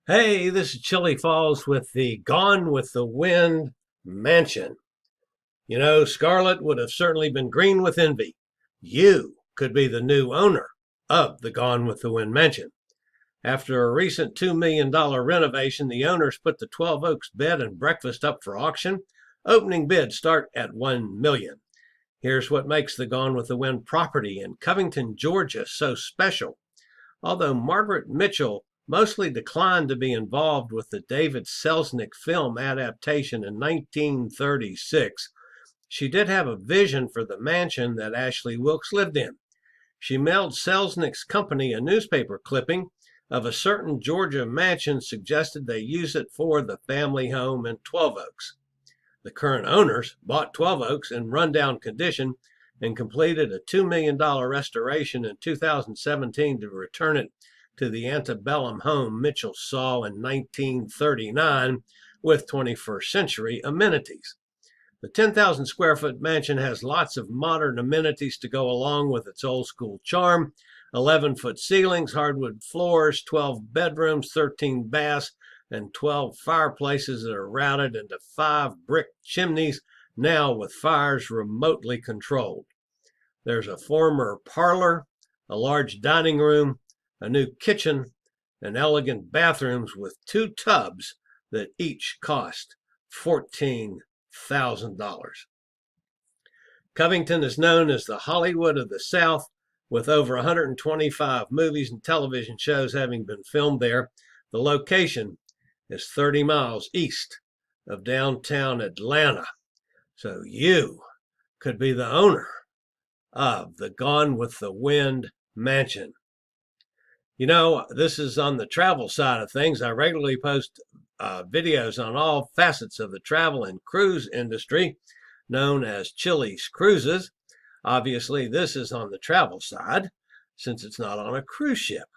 Hey, this is Chillie Falls with the Gone with the Wind mansion. You know, Scarlet would have certainly been green with envy. You could be the new owner of the Gone with the Wind mansion. After a recent $2 million renovation, the owners put the 12 Oaks bed and breakfast up for auction. Opening bids start at $1 million. Here's what makes the Gone with the Wind property in Covington, Georgia so special. Although Margaret Mitchell mostly declined to be involved with the David Selznick film adaptation in 1936, she did have a vision for the mansion that Ashley Wilkes lived in. She mailed Selznick's company a newspaper clipping of a certain Georgia mansion, suggested they use it for the family home in 12 Oaks. The current owners bought 12 Oaks in rundown condition and completed a $2 million restoration in 2017 to return it to the antebellum home Mitchell saw in 1939 with 21st century amenities. The 10,000 square foot mansion has lots of modern amenities to go along with its old school charm. 11-foot ceilings, hardwood floors, 12 bedrooms, 13 baths, and 12 fireplaces that are routed into 5 brick chimneys, now with fires remotely controlled. There's a former parlor, a large dining room, a new kitchen, and elegant bathrooms with 2 tubs that each cost $14,000. Covington is known as the Hollywood of the South, with over 125 movies and television shows having been filmed there. The location is 30 miles east of downtown Atlanta. So you could be the owner of the Gone with the Wind mansion. You know, this is on the travel side of things. I regularly post videos on all facets of the travel and cruise industry, known as chilliescruises. Obviously, this is on the travel side, since it's not on a cruise ship.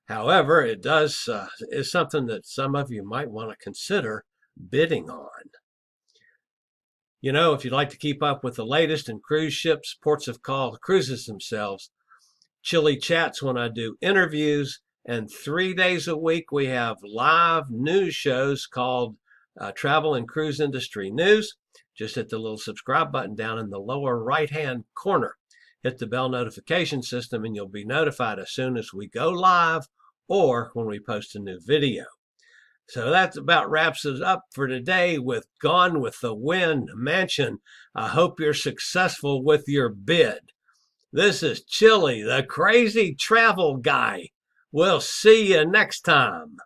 However, it is something that some of you might want to consider bidding on. You know, if you'd like to keep up with the latest in cruise ships, ports of call, cruises themselves, Chillie chats when I do interviews, and 3 days a week we have live news shows called Travel and Cruise Industry News. Just hit the little subscribe button down in the lower right-hand corner. Hit the bell notification system and you'll be notified as soon as we go live or when we post a new video. So that about wraps it up for today with Gone with the Wind mansion. I hope you're successful with your bid. This is Chillie, the crazy travel guy. We'll see you next time.